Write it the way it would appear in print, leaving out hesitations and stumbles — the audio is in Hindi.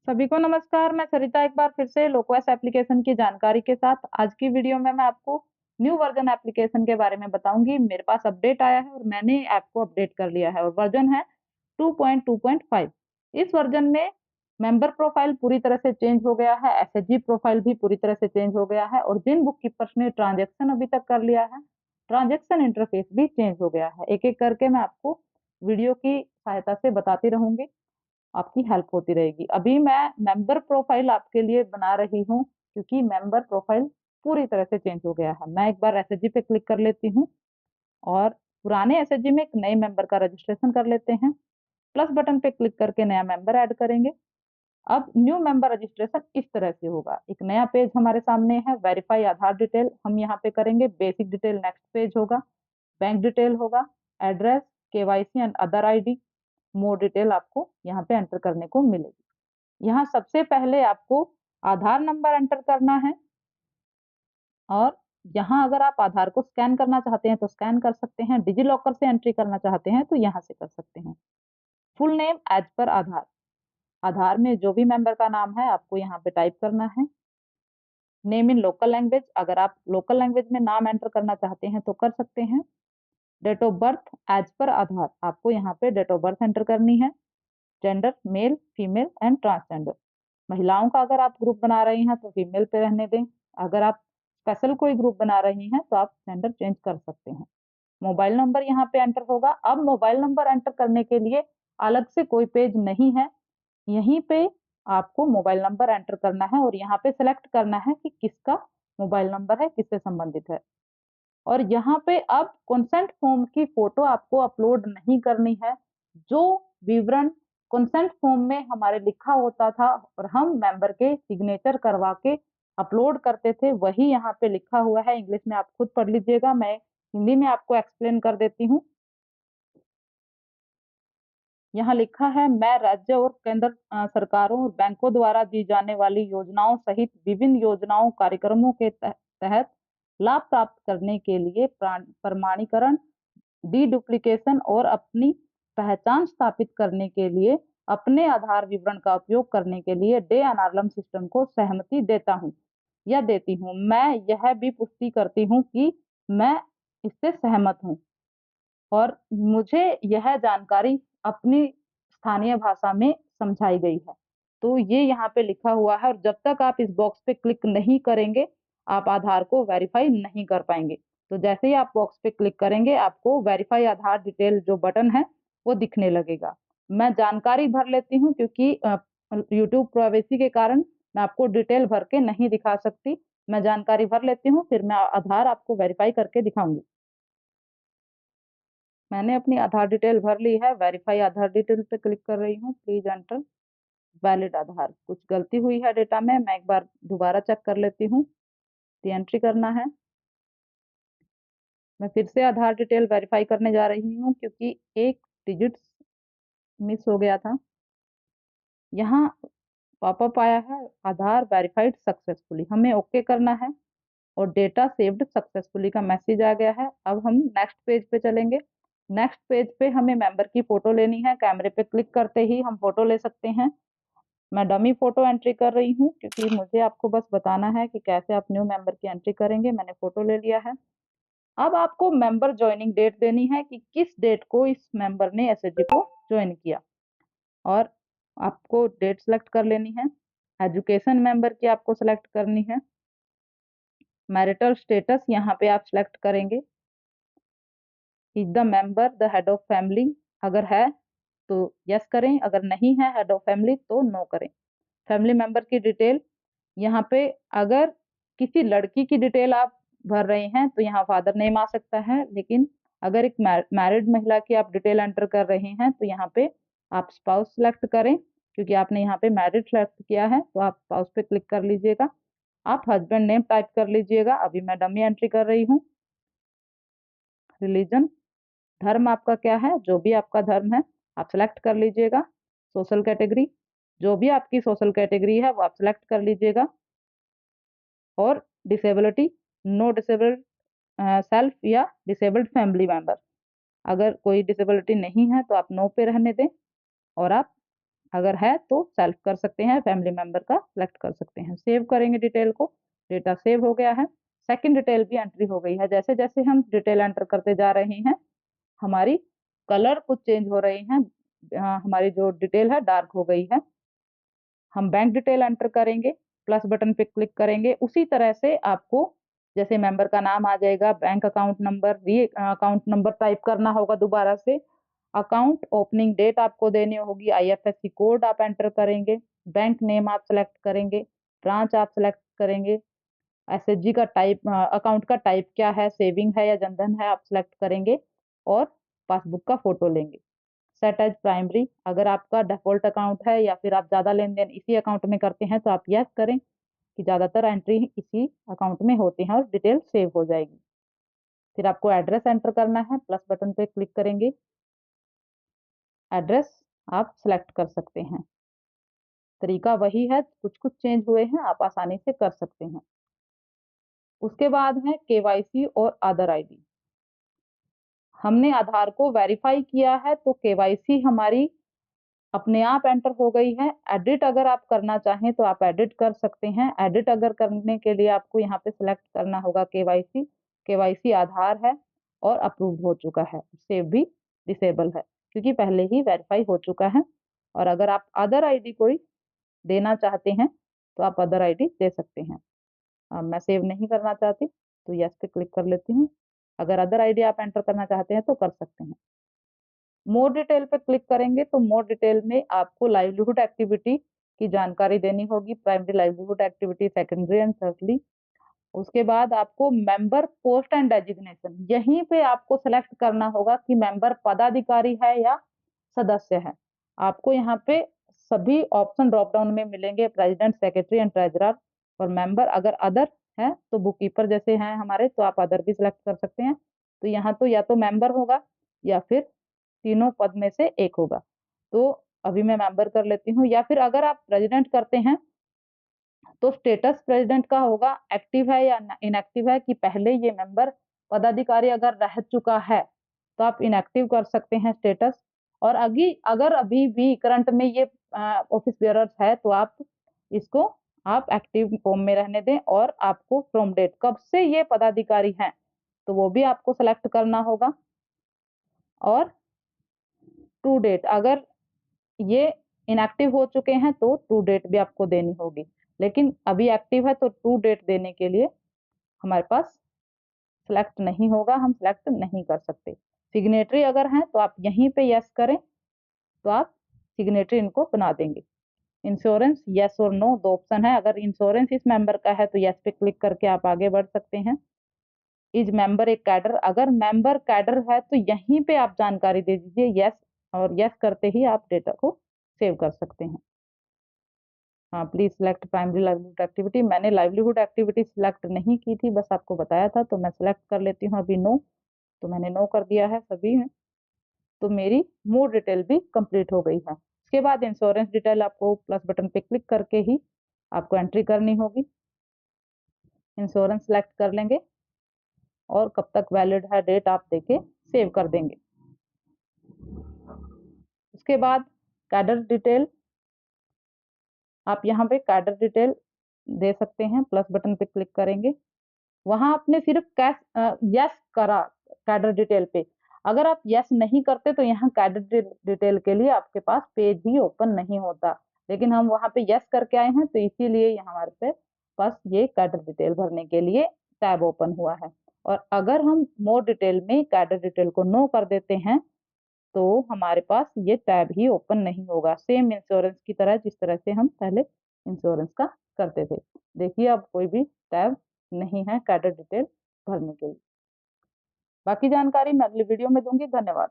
सभी को नमस्कार। मैं सरिता एक बार फिर से लोकवाइस एप्लीकेशन की जानकारी के साथ आज की वीडियो में मैं आपको न्यू वर्जन एप्लीकेशन के बारे में बताऊंगी। मेरे पास अपडेट आया है और मैंने ऐप को अपडेट कर लिया है और वर्जन है 2.2.5। इस वर्जन में मेंबर प्रोफाइल पूरी तरह से चेंज हो गया है, एसएचजी प्रोफाइल भी पूरी तरह से चेंज हो गया है और जिन बुक कीपर्स ने ट्रांजेक्शन अभी तक कर लिया है, ट्रांजेक्शन इंटरफेस भी चेंज हो गया है। एक एक करके मैं आपको वीडियो की सहायता से बताती रहूंगी, आपकी हेल्प होती रहेगी। अभी मैं मेंबर प्रोफाइल आपके लिए बना रही हूँ क्योंकि मेंबर प्रोफाइल पूरी तरह से चेंज हो गया है। मैं एक बार एसएचजी पे क्लिक कर लेती हूँ और पुराने एसएचजी में एक नए मेंबर का रजिस्ट्रेशन कर लेते हैं। प्लस बटन पे क्लिक करके नया मेंबर ऐड करेंगे। अब न्यू मेंबर रजिस्ट्रेशन इस तरह से होगा। एक नया पेज हमारे सामने है, वेरीफाई आधार डिटेल हम यहाँ पे करेंगे। बेसिक डिटेल नेक्स्ट पेज होगा, बैंक डिटेल होगा, address, KYC and other ID, more detail आपको यहाँ पे एंटर करने को मिलेगी। यहाँ सबसे पहले आपको आधार नंबर एंटर करना है और यहाँ अगर आप आधार को स्कैन करना चाहते हैं तो स्कैन कर सकते हैं, डिजी लॉकर से एंट्री करना चाहते हैं तो यहाँ से कर सकते हैं। फुल नेम एज पर आधार, आधार में जो भी मेंबर का नाम है आपको यहाँ पे टाइप करना है। नेम इन लोकल लैंग्वेज, अगर आप लोकल लैंग्वेज में नाम एंटर करना चाहते हैं तो कर सकते हैं। Date of birth as per आधार, आपको यहाँ पे डेट ऑफ बर्थ एंटर करनी है। Gender male, female and transgender, महिलाओं का अगर आप ग्रुप बना रही हैं तो फीमेल पे रहने दें। अगर आप स्पेशल कोई ग्रुप बना रही हैं तो आप जेंडर चेंज कर सकते हैं। मोबाइल नंबर यहाँ पे एंटर होगा। अब मोबाइल नंबर एंटर करने के लिए अलग से कोई पेज नहीं है, यहीं पे आपको मोबाइल नंबर एंटर करना है और यहाँ पे सिलेक्ट करना है कि किसका मोबाइल नंबर है, किससे संबंधित है। और यहाँ पे अब कंसेंट फॉर्म की फोटो आपको अपलोड नहीं करनी है। जो विवरण कंसेंट फॉर्म में हमारे लिखा होता था और हम मेंबर के सिग्नेचर करवा के अपलोड करते थे वही यहाँ पे लिखा हुआ है। इंग्लिश में आप खुद पढ़ लीजिएगा, मैं हिंदी में आपको एक्सप्लेन कर देती हूँ। यहाँ लिखा है, मैं राज्य और केंद्र सरकारों और बैंकों द्वारा दी जाने वाली योजनाओं सहित विभिन्न योजनाओं कार्यक्रमों के तहत लाभ प्राप्त करने के लिए प्रमाणीकरण, डी डुप्लीकेशन और अपनी पहचान स्थापित करने के लिए अपने आधार विवरण का उपयोग करने के लिए डे अनारलम सिस्टम को सहमति देता हूँ या देती हूँ। मैं यह भी पुष्टि करती हूँ कि मैं इससे सहमत हूँ और मुझे यह जानकारी अपनी स्थानीय भाषा में समझाई गई है। तो ये यहाँ पे लिखा हुआ है और जब तक आप इस बॉक्स पे क्लिक नहीं करेंगे आप आधार को वेरीफाई नहीं कर पाएंगे। तो जैसे ही आप बॉक्स पे क्लिक करेंगे आपको वेरीफाई आधार डिटेल जो बटन है वो दिखने लगेगा। मैं जानकारी भर लेती हूँ क्योंकि यूट्यूब प्राइवेसी के कारण मैं आपको डिटेल भर के नहीं दिखा सकती। मैं जानकारी भर लेती हूँ, फिर मैं आधार आपको वेरीफाई करके दिखाऊंगी। मैंने अपनी आधार डिटेल भर ली है, वेरीफाई आधार डिटेल पे क्लिक कर रही हूँ। प्लीज एंटर वैलिड आधार। कुछ गलती हुई है डेटा में, मैं एक बार दोबारा चेक कर लेती हूँ। एंट्री करना है। मैं फिर से आधार डिटेल वेरीफाई करने जा रही हूँ क्योंकि एक डिजिट मिस हो गया था। यहाँ पॉपअप आया है, आधार वेरीफाइड सक्सेसफुली, हमें ओके करना है और डेटा सेव्ड सक्सेसफुली का मैसेज आ गया है। अब हम नेक्स्ट पेज पे चलेंगे। नेक्स्ट पेज पे हमें मेंबर की फोटो लेनी है। कैमरे पे क्लिक करते ही हम फोटो ले सकते हैं। मैं डमी फोटो एंट्री कर रही हूँ क्योंकि मुझे आपको बस बताना है कि कैसे आप न्यू मेंबर की एंट्री करेंगे। मैंने फोटो ले लिया है। अब आपको मेंबर ज्वाइनिंग डेट देनी है कि किस डेट को इस मेंबर ने एसएचजी को ज्वाइन किया और आपको डेट सेलेक्ट कर लेनी है। एजुकेशन मेंबर की आपको सेलेक्ट करनी है। मैरिटल स्टेटस यहाँ पे आप सिलेक्ट करेंगे। Is the member the head of family, अगर है तो यस करें, अगर नहीं है हेड ऑफ फैमिली तो नो करें। फैमिली मेंबर की डिटेल यहाँ पे, अगर किसी लड़की की डिटेल आप भर रहे हैं तो यहाँ फादर नेम आ सकता है, लेकिन अगर एक मैरिड महिला की आप डिटेल एंटर कर रहे हैं तो यहाँ पे आप स्पाउस सेलेक्ट करें। क्योंकि आपने यहाँ पे मैरिड सेलेक्ट किया है तो आप स्पाउस पे क्लिक कर लीजिएगा। आप हस्बैंड नेम टाइप कर लीजिएगा। अभी मैं डमी एंट्री कर रही हूँ। रिलीजन, धर्म आपका क्या है, जो भी आपका धर्म है आप सेलेक्ट कर लीजिएगा। सोशल कैटेगरी, जो भी आपकी सोशल कैटेगरी है वो आप सेलेक्ट कर लीजिएगा। और डिसेबिलिटी, नो डिसेबल्ड सेल्फ या डिसेबल्ड फैमिली मेंबर, अगर कोई डिसेबिलिटी नहीं है तो आप नो पे रहने दें और आप अगर है तो सेल्फ कर सकते हैं, फैमिली मेंबर का सिलेक्ट कर सकते हैं। सेव करेंगे डिटेल को, डेटा सेव हो गया है। सेकंड डिटेल भी एंट्री हो गई है। जैसे जैसे हम डिटेल एंटर करते जा रहे हैं हमारी कलर कुछ चेंज हो रही हैं, हमारी जो डिटेल है डार्क हो गई है। हम बैंक डिटेल एंटर करेंगे, प्लस बटन पे क्लिक करेंगे। उसी तरह से आपको जैसे मेंबर का नाम आ जाएगा, bank account number, account number type करना होगा दोबारा से, अकाउंट ओपनिंग डेट आपको देनी होगी, आईएफएससी कोड आप एंटर करेंगे, बैंक नेम आप सेलेक्ट करेंगे, ब्रांच आप सेलेक्ट करेंगे, एसएचजी का टाइप, अकाउंट का टाइप क्या है, सेविंग है या जनधन है, आप सेलेक्ट करेंगे और पासबुक का फोटो लेंगे। सेट एज प्राइमरी, अगर आपका डिफॉल्ट अकाउंट है या फिर आप ज़्यादा लेन देन इसी अकाउंट में करते हैं तो आप यस करें कि ज़्यादातर एंट्री इसी अकाउंट में होती हैं और डिटेल सेव हो जाएगी। फिर आपको एड्रेस एंटर करना है, प्लस बटन पे क्लिक करेंगे, एड्रेस आप सेलेक्ट कर सकते हैं। तरीका वही है, कुछ कुछ चेंज हुए हैं, आप आसानी से कर सकते हैं। उसके बाद है केवाईसी और आधार आईडी। हमने आधार को वेरीफाई किया है तो केवाईसी हमारी अपने आप एंटर हो गई है। एडिट अगर आप करना चाहें तो आप एडिट कर सकते हैं। एडिट अगर करने के लिए आपको यहाँ पे सिलेक्ट करना होगा केवाईसी। केवाईसी आधार है और अप्रूव हो चुका है, सेव भी डिसेबल है क्योंकि पहले ही वेरीफाई हो चुका है। और अगर आप अदर आईडी कोई देना चाहते हैं तो आप अदर आईडी दे सकते हैं। मैं सेव नहीं करना चाहती तो यस पे क्लिक कर लेती हूँ। अगर अदर आईडी आप एंटर करना चाहते हैं तो कर सकते हैं। मोर डिटेल पे क्लिक करेंगे तो मोर डिटेल में आपको लाइवलीहुड एक्टिविटी की जानकारी देनी होगी, primary livelihood activity, secondary and thirdly. उसके बाद आपको मेंबर पोस्ट एंड डेजिग्नेशन, यहीं पे आपको सेलेक्ट करना होगा कि मेंबर पदाधिकारी है या सदस्य है। आपको यहाँ पे सभी ऑप्शन ड्रॉप डाउन में मिलेंगे, प्रेसिडेंट, सेक्रेटरी एंड ट्रेजरर। और मेंबर अगर अदर है तो बुक कीपर जैसे हैं हमारे तो आप अदर भी सिलेक्ट कर सकते हैं। तो यहाँ तो या तो मेंबर होगा या फिर तीनों पद में से एक होगा। तो अभी मैं मेंबर कर लेती हूँ। या फिर अगर आप प्रेसिडेंट करते हैं तो स्टेटस प्रेसिडेंट का होगा एक्टिव है या इनएक्टिव है, कि पहले ये मेंबर पदाधिकारी अगर रह चुका है तो आप इनएक्टिव कर सकते हैं स्टेटस। और अगर अभी भी करंट में ये ऑफिस बेयरर्स है तो आप इसको आप एक्टिव फॉर्म में रहने दें। और आपको फ्रॉम डेट, कब से ये पदाधिकारी हैं तो वो भी आपको सेलेक्ट करना होगा। और टू डेट, अगर ये इनएक्टिव हो चुके हैं तो टू डेट भी आपको देनी होगी, लेकिन अभी एक्टिव है तो टू डेट देने के लिए हमारे पास सिलेक्ट नहीं होगा, हम सिलेक्ट नहीं कर सकते। सिग्नेटरी अगर हैं तो आप यहीं पे यस करें तो आप सिग्नेटरी इनको बना देंगे। इंश्योरेंस यस और नो दो ऑप्शन है। अगर इंश्योरेंस इस मेंबर का है तो यस पे क्लिक करके आप आगे बढ़ सकते हैं। इज मेंबर एक कैडर, अगर मेंबर कैडर है तो यहीं पे आप जानकारी दे दीजिए यस, और यस करते ही आप डेटा को सेव कर सकते हैं। हाँ, please select primary livelihood activity. मैंने लाइवलीहुड एक्टिविटी सिलेक्ट नहीं की थी, बस आपको बताया था, तो मैं सिलेक्ट कर लेती हूँ अभी नो। तो मैंने नो कर दिया है सभी में। तो मेरी मोर डिटेल भी कंप्लीट हो गई है। उसके बाद इंश्योरेंस डिटेल आपको प्लस बटन पे क्लिक करके ही आपको एंट्री करनी होगी। इंश्योरेंस सेलेक्ट कर लेंगे और कब तक वैलिड है डेट आप देके सेव कर देंगे। उसके बाद कैडर डिटेल, आप यहाँ पे कैडर डिटेल दे सकते हैं, प्लस बटन पे क्लिक करेंगे। वहां आपने सिर्फ यस करा कैडर डिटेल पे। अगर आप यस नहीं करते तो यहाँ कैडर डिटेल के लिए आपके पास पेज ही ओपन नहीं होता, लेकिन हम वहां पे यस करके आए हैं तो इसीलिए यहाँ हमारे पास ये कैडर डिटेल भरने के लिए टैब ओपन हुआ है। और अगर हम मोर डिटेल में कैडर डिटेल को नो कर देते हैं तो हमारे पास ये टैब ही ओपन नहीं होगा, सेम इंश्योरेंस की तरह जिस तरह से हम पहले इंश्योरेंस का करते थे। देखिए अब कोई भी टैब नहीं है कैडर डिटेल भरने के लिए। बाकी जानकारी मैं अगली वीडियो में दूंगी। धन्यवाद।